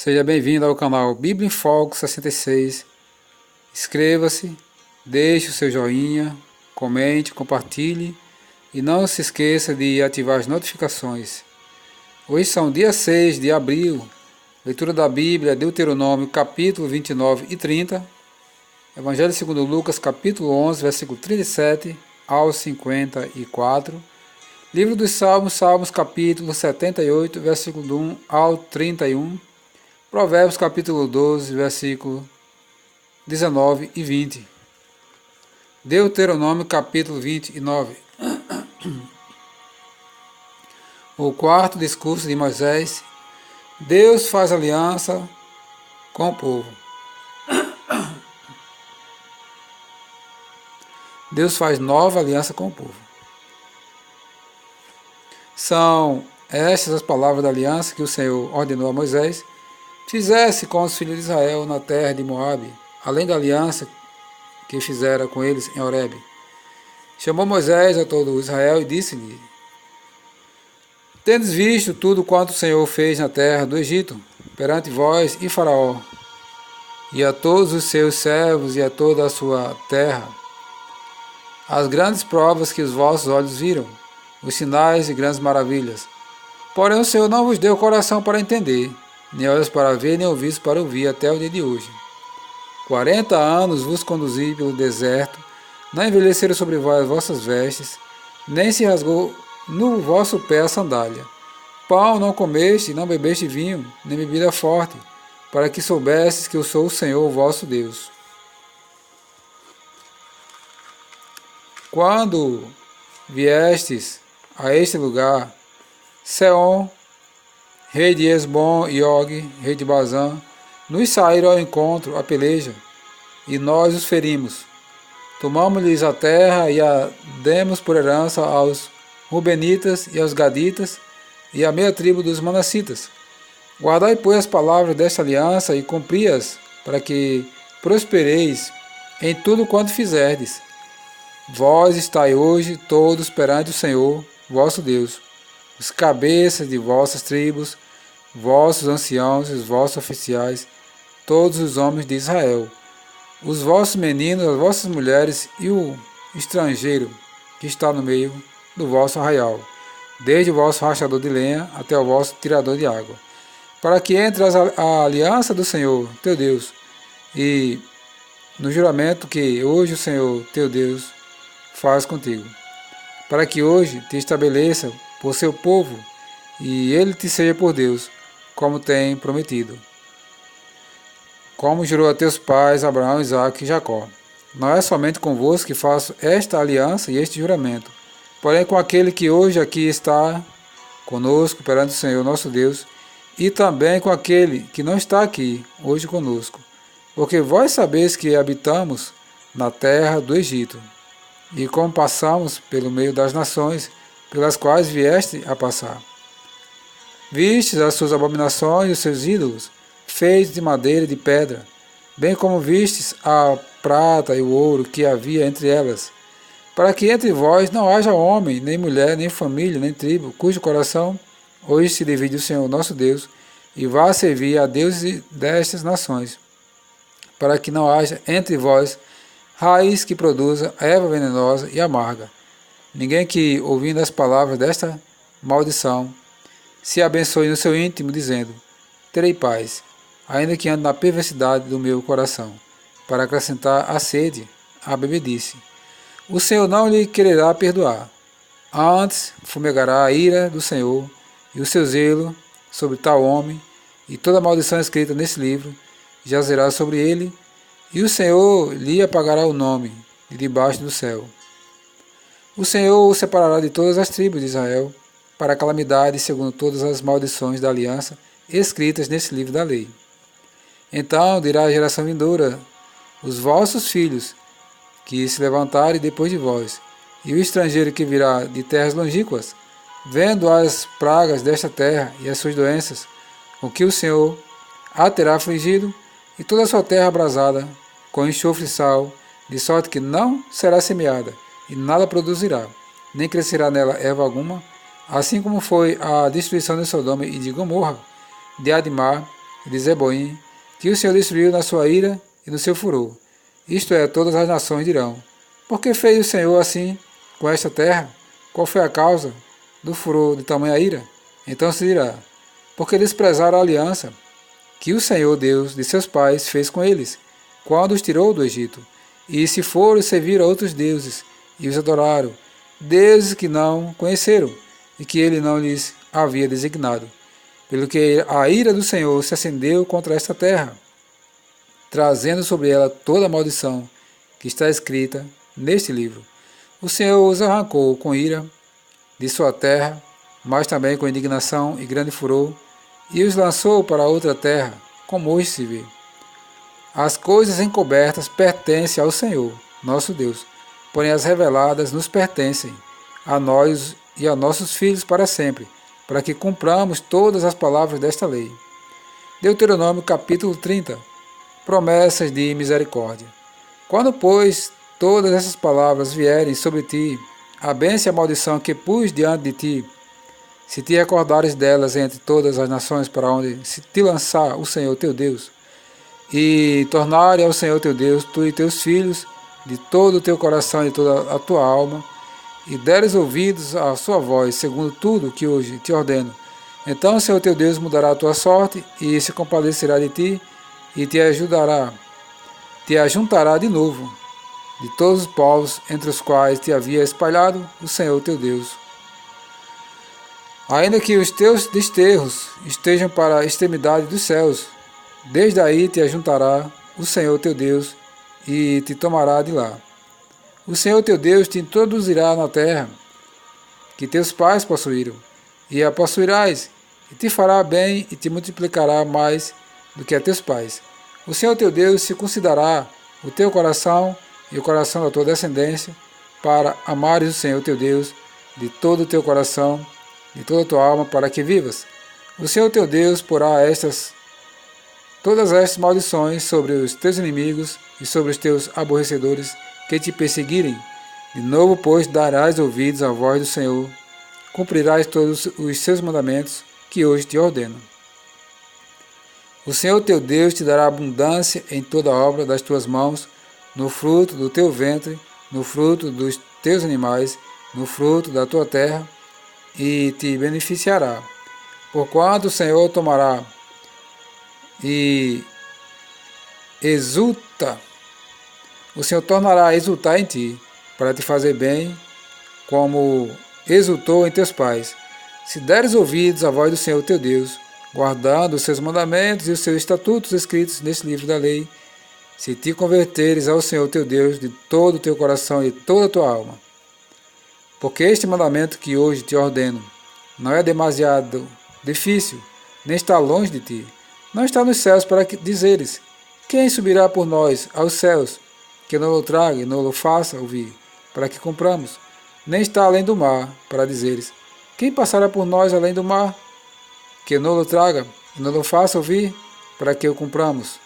Seja bem-vindo ao canal Bíblia em Foco 66. Inscreva-se, deixe o seu joinha, comente, compartilhe e não se esqueça de ativar as notificações. Hoje são dia 6 de abril, leitura da Bíblia, Deuteronômio capítulo 29 e 30, Evangelho segundo Lucas capítulo 11, versículo 37 ao 54, Livro dos Salmos, Salmos capítulo 78, versículo do 1 ao 31, Provérbios capítulo 12, versículo 19 e 20. Deuteronômio capítulo 29. O quarto discurso de Moisés. Deus faz aliança com o povo. Deus faz nova aliança com o povo. São estas as palavras da aliança que o Senhor ordenou a Moisés fizesse com os filhos de Israel na terra de Moabe, além da aliança que fizera com eles em Horebe. Chamou Moisés a todo Israel e disse-lhe: Tendes visto tudo quanto o Senhor fez na terra do Egito, perante vós e Faraó, e a todos os seus servos e a toda a sua terra, as grandes provas que os vossos olhos viram, os sinais e grandes maravilhas. Porém o Senhor não vos deu coração para entender, nem olhos para ver, nem ouvidos para ouvir, até o dia de hoje. 40 anos vos conduzi pelo deserto, não envelheceram sobre vós as vossas vestes, nem se rasgou no vosso pé a sandália. Pão não comeste, não bebeste vinho, nem bebida forte, para que soubesses que eu sou o Senhor, o vosso Deus. Quando viestes a este lugar, Seom, rei de Esbom e Og, rei de Bazã, nos saíram ao encontro a peleja, e nós os ferimos. Tomamos-lhes a terra e a demos por herança aos Rubenitas e aos Gaditas e à meia tribo dos Manassitas. Guardai, pois, as palavras desta aliança e cumpri-as, para que prospereis em tudo quanto fizerdes. Vós estáis hoje todos perante o Senhor, vosso Deus, os cabeças de vossas tribos, vossos anciãos e os vossos oficiais, todos os homens de Israel, os vossos meninos, as vossas mulheres e o estrangeiro que está no meio do vosso arraial, desde o vosso rachador de lenha até o vosso tirador de água, para que entre a aliança do Senhor, teu Deus, e no juramento que hoje o Senhor, teu Deus, faz contigo, para que hoje te estabeleça por seu povo, e ele te seja por Deus, como tem prometido, como jurou a teus pais, Abraão, Isaque e Jacó. Não é somente convosco que faço esta aliança e este juramento, porém com aquele que hoje aqui está conosco perante o Senhor nosso Deus, e também com aquele que não está aqui hoje conosco, porque vós sabeis que habitamos na terra do Egito, e como passamos pelo meio das nações pelas quais vieste a passar. Vistes as suas abominações e os seus ídolos, feitos de madeira e de pedra, bem como vistes a prata e o ouro que havia entre elas, para que entre vós não haja homem, nem mulher, nem família, nem tribo, cujo coração hoje se divide o Senhor nosso Deus, e vá servir a deuses destas nações, para que não haja entre vós raiz que produza erva venenosa e amarga. Ninguém que, ouvindo as palavras desta maldição, se abençoe no seu íntimo, dizendo: terei paz, ainda que ande na perversidade do meu coração, para acrescentar a sede à bebedice. O Senhor não lhe quererá perdoar. Antes fumegará a ira do Senhor e o seu zelo sobre tal homem, e toda a maldição escrita nesse livro jazerá sobre ele, e o Senhor lhe apagará o nome de debaixo do céu. O Senhor o separará de todas as tribos de Israel, para a calamidade, segundo todas as maldições da aliança escritas nesse livro da lei. Então dirá a geração vindoura: os vossos filhos, que se levantarem depois de vós, e o estrangeiro que virá de terras longínquas, vendo as pragas desta terra e as suas doenças, com que o Senhor a terá afligido, e toda a sua terra abrasada, com enxofre e sal, de sorte que não será semeada, e nada produzirá, nem crescerá nela erva alguma, assim como foi a destruição de Sodoma e de Gomorra, de Admar e de Zeboim, que o Senhor destruiu na sua ira e no seu furor. Isto é, todas as nações dirão: por que fez o Senhor assim com esta terra? Qual foi a causa do furor de tamanha ira? Então se dirá: porque desprezaram a aliança que o Senhor Deus de seus pais fez com eles, quando os tirou do Egito, e se foram servir a outros deuses, e os adoraram, deuses que não conheceram, e que ele não lhes havia designado. Pelo que a ira do Senhor se acendeu contra esta terra, trazendo sobre ela toda a maldição que está escrita neste livro. O Senhor os arrancou com ira de sua terra, mas também com indignação e grande furor, e os lançou para outra terra, como hoje se vê. As coisas encobertas pertencem ao Senhor, nosso Deus, porém as reveladas nos pertencem, a nós e a nossos filhos para sempre, para que cumpramos todas as palavras desta lei. Deuteronômio capítulo 30. Promessas de misericórdia. Quando, pois, todas essas palavras vierem sobre ti, a bênção e a maldição que pus diante de ti, se te recordares delas entre todas as nações para onde se te lançar o Senhor teu Deus, e tornare ao Senhor teu Deus, tu e teus filhos, de todo o teu coração e de toda a tua alma, e deres ouvidos à sua voz, segundo tudo que hoje te ordeno, então o Senhor teu Deus mudará a tua sorte, e se compadecerá de ti, e te ajuntará de novo, de todos os povos entre os quais te havia espalhado o Senhor teu Deus. Ainda que os teus desterros estejam para a extremidade dos céus, desde aí te ajuntará o Senhor teu Deus e te tomará de lá. O Senhor teu Deus te introduzirá na terra que teus pais possuíram, e a possuirás, e te fará bem e te multiplicará mais do que a teus pais. O Senhor teu Deus circuncidará o teu coração e o coração da tua descendência, para amares o Senhor teu Deus de todo o teu coração, de toda a tua alma, para que vivas. O Senhor teu Deus porá todas estas maldições sobre os teus inimigos e sobre os teus aborrecedores que te perseguirem. De novo, pois, darás ouvidos à voz do Senhor, cumprirás todos os seus mandamentos que hoje te ordeno. O Senhor teu Deus te dará abundância em toda a obra das tuas mãos, no fruto do teu ventre, no fruto dos teus animais, no fruto da tua terra, e te beneficiará. Porquanto o Senhor tomará e o Senhor tornará a exultar em ti, para te fazer bem, como exultou em teus pais. Se deres ouvidos à voz do Senhor teu Deus, guardando os seus mandamentos e os seus estatutos escritos nesse livro da lei, se te converteres ao Senhor teu Deus de todo o teu coração e toda a tua alma. Porque este mandamento que hoje te ordeno não é demasiado difícil, nem está longe de ti. Não está nos céus para dizeres: quem subirá por nós aos céus, que não o traga e não o faça ouvir, para que cumpramos? Nem está além do mar, para dizeres: quem passará por nós além do mar, que não o traga e não o faça ouvir, para que o cumpramos?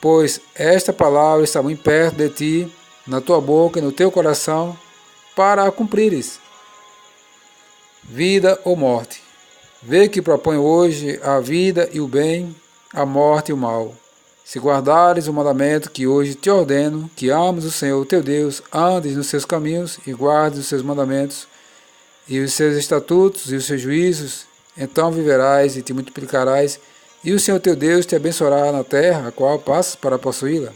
Pois esta palavra está muito perto de ti, na tua boca e no teu coração, para a cumprires. Vida ou morte. Vê que proponho hoje a vida e o bem, a morte e o mal. Se guardares o mandamento que hoje te ordeno, que ames o Senhor teu Deus, andes nos seus caminhos e guardes os seus mandamentos, e os seus estatutos e os seus juízos, então viverás e te multiplicarás, e o Senhor teu Deus te abençoará na terra, a qual passas para possuí-la.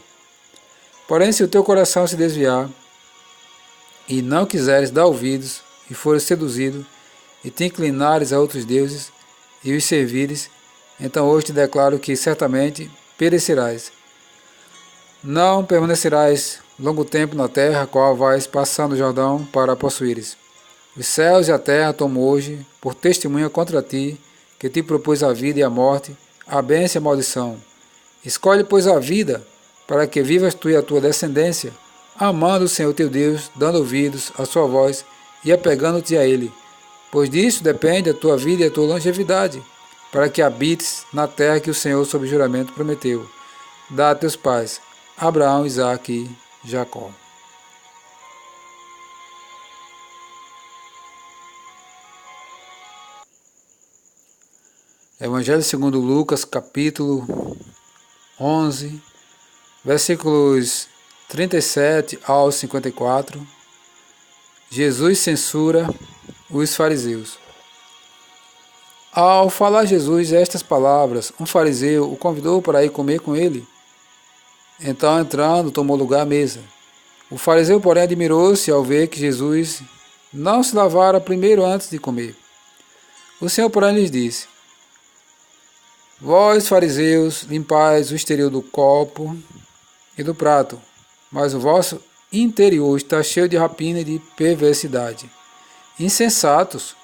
Porém, se o teu coração se desviar, e não quiseres dar ouvidos, e fores seduzido, e te inclinares a outros deuses, e os servires, então hoje te declaro que certamente perecerás. Não permanecerás longo tempo na terra, a qual vais passando o Jordão para possuíres. Os céus e a terra tomo hoje por testemunha contra ti, que te propus a vida e a morte, a bênção e a maldição. Escolhe, pois, a vida, para que vivas tu e a tua descendência, amando o Senhor teu Deus, dando ouvidos à sua voz e apegando-te a Ele. Pois disso depende a tua vida e a tua longevidade, para que habites na terra que o Senhor, sob juramento, prometeu. Dá a teus pais, Abraão, Isaque e Jacó. Evangelho segundo Lucas, capítulo 11, versículos 37 ao 54. Jesus censura os fariseus. Ao falar Jesus estas palavras, um fariseu o convidou para ir comer com ele. Então, entrando, tomou lugar à mesa. O fariseu, porém, admirou-se ao ver que Jesus não se lavara primeiro antes de comer. O Senhor, porém, lhes disse: Vós, fariseus, limpais o exterior do copo e do prato, mas o vosso interior está cheio de rapina e de perversidade. Insensatos!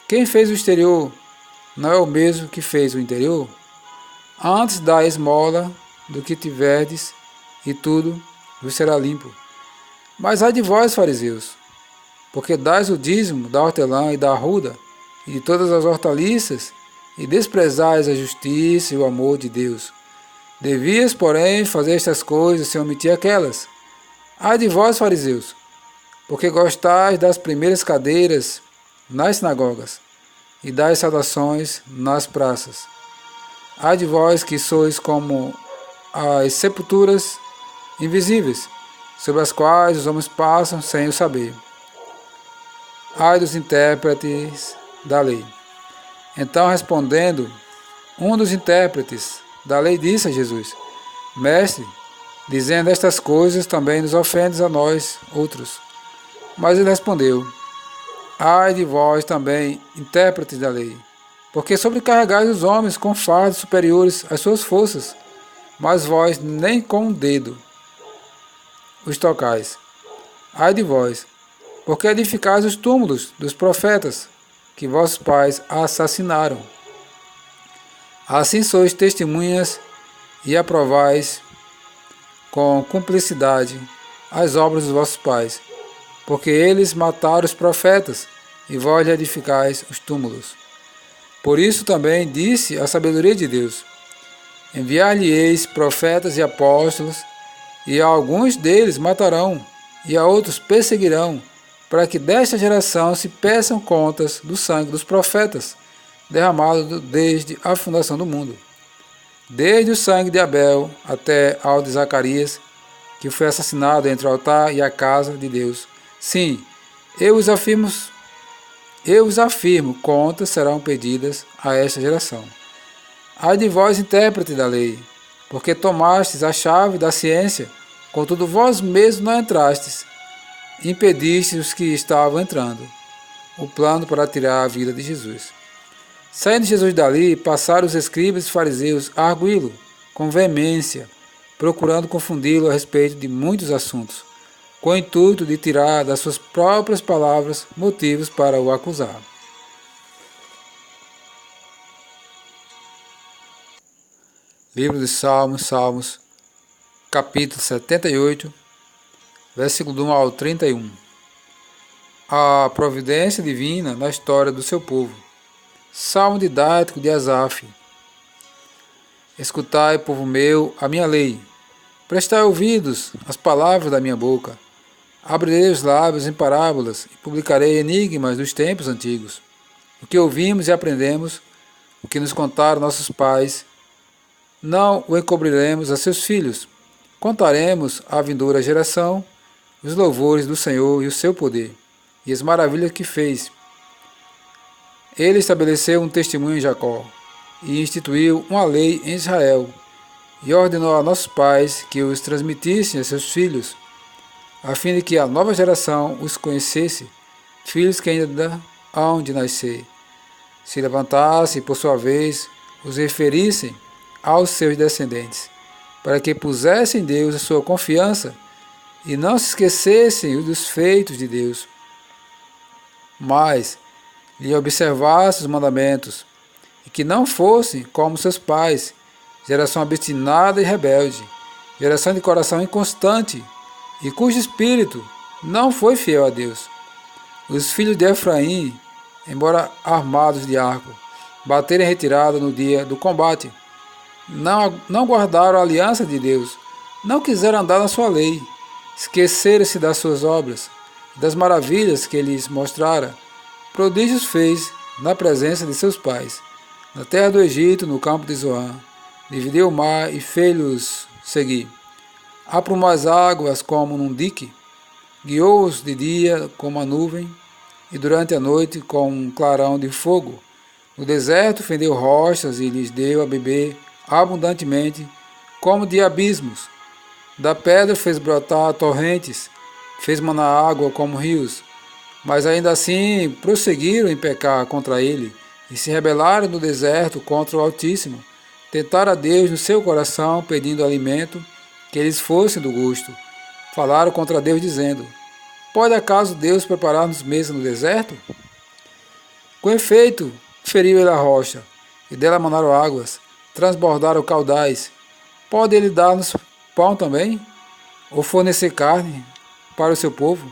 Quem fez o exterior não é o mesmo que fez o interior? Antes dai esmola do que tiverdes, e tudo vos será limpo. Mas ai de vós, fariseus, porque dais o dízimo da hortelã e da arruda, e de todas as hortaliças, e desprezais a justiça e o amor de Deus. Devias, porém, fazer estas coisas sem omitir aquelas. Ai de vós, fariseus, porque gostais das primeiras cadeiras nas sinagogas, e das saudações nas praças. Ai de vós que sois como as sepulturas invisíveis, sobre as quais os homens passam sem o saber. Ai dos intérpretes da lei. Então, respondendo, um dos intérpretes da lei disse a Jesus: Mestre, dizendo estas coisas também nos ofendes a nós outros. Mas ele respondeu: Ai de vós também, intérpretes da lei, porque sobrecarregais os homens com fardos superiores às suas forças, mas vós nem com um dedo os tocais. Ai de vós, porque edificais os túmulos dos profetas, que vossos pais assassinaram. Assim sois testemunhas e aprovais com cumplicidade as obras dos vossos pais, porque eles mataram os profetas, e vós lhe edificais os túmulos. Por isso também disse a sabedoria de Deus: Enviar-lhe-eis profetas e apóstolos, e a alguns deles matarão, e a outros perseguirão, para que desta geração se peçam contas do sangue dos profetas, derramado desde a fundação do mundo, desde o sangue de Abel até ao de Zacarias, que foi assassinado entre o altar e a casa de Deus. Sim, eu vos afirmo, contas serão pedidas a esta geração. Ai de vós, intérprete da lei, porque tomastes a chave da ciência, contudo vós mesmos não entrastes, impedistes os que estavam entrando. O plano para tirar a vida de Jesus. Saindo Jesus dali, passaram os escribas e fariseus a arguí-lo com veemência, procurando confundi-lo a respeito de muitos assuntos, com o intuito de tirar das suas próprias palavras motivos para o acusar. Livro de Salmos, capítulo 78, versículo 1 ao 31. A providência divina na história do seu povo. Salmo didático de Asaf. Escutai, povo meu, a minha lei. Prestai ouvidos às palavras da minha boca. Abrirei os lábios em parábolas e publicarei enigmas dos tempos antigos. O que ouvimos e aprendemos, o que nos contaram nossos pais, não o encobriremos a seus filhos. Contaremos à vindoura geração os louvores do Senhor e o seu poder, e as maravilhas que fez. Ele estabeleceu um testemunho em Jacó, e instituiu uma lei em Israel, e ordenou a nossos pais que os transmitissem a seus filhos, a fim de que a nova geração os conhecesse, filhos que ainda hão de nascer, se levantasse e, por sua vez, os referissem aos seus descendentes, para que pusessem em Deus a sua confiança e não se esquecessem dos feitos de Deus, mas lhe observassem os mandamentos, e que não fossem como seus pais, geração obstinada e rebelde, geração de coração inconstante, e cujo espírito não foi fiel a Deus. Os filhos de Efraim, embora armados de arco, bateram em retirada no dia do combate, não guardaram a aliança de Deus, não quiseram andar na sua lei, esqueceram-se das suas obras, das maravilhas que ele lhes mostrara. Prodígios fez na presença de seus pais, na terra do Egito, no campo de Zoan. Dividiu o mar e fez-los seguir. Aprumou as águas como num dique, guiou-os de dia como a nuvem, e durante a noite com um clarão de fogo. No deserto fendeu rochas e lhes deu a beber abundantemente, como de abismos. Da pedra fez brotar torrentes, fez manar água como rios. Mas ainda assim prosseguiram em pecar contra ele, e se rebelaram no deserto contra o Altíssimo. Tentaram a Deus no seu coração, pedindo alimento, que eles fossem do gosto. Falaram contra Deus, dizendo: pode acaso Deus preparar-nos mesa no deserto? Com efeito, feriu ele a rocha, e dela manaram águas, transbordaram caudais. Pode ele dar-nos pão também? Ou fornecer carne para o seu povo?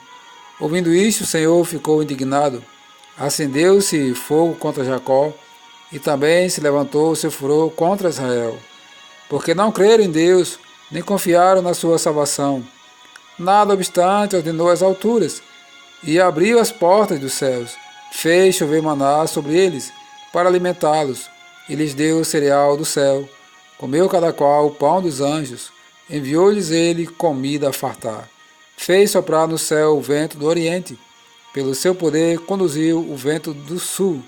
Ouvindo isto, o Senhor ficou indignado. Acendeu-se fogo contra Jacó, e também se levantou o seu furor contra Israel, porque não creram em Deus, nem confiaram na sua salvação. Nada obstante, ordenou as alturas, e abriu as portas dos céus, fez chover maná sobre eles, para alimentá-los, e lhes deu o cereal do céu. Comeu cada qual o pão dos anjos, enviou-lhes ele comida a fartar. Fez soprar no céu o vento do oriente, pelo seu poder conduziu o vento do sul.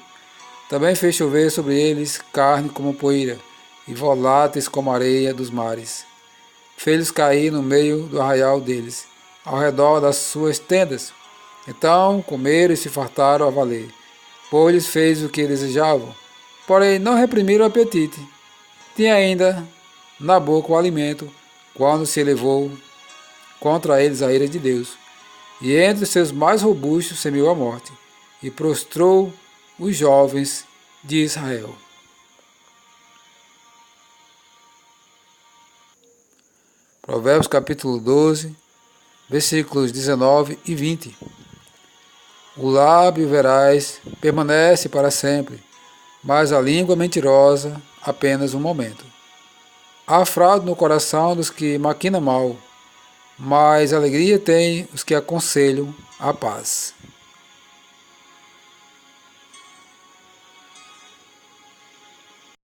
Também fez chover sobre eles carne como poeira, e voláteis como areia dos mares. Fez-los cair no meio do arraial deles, ao redor das suas tendas. Então comeram e se fartaram a valer, pois lhes fez o que desejavam, porém não reprimiram o apetite. Tinha ainda na boca o alimento, quando se elevou contra eles a ira de Deus, e entre os seus mais robustos semeou a morte, e prostrou os jovens de Israel. Provérbios capítulo 12, versículos 19 e 20. O lábio veraz permanece para sempre, mas a língua mentirosa apenas um momento. Há fraude no coração dos que maquinam mal, mas alegria tem os que aconselham a paz.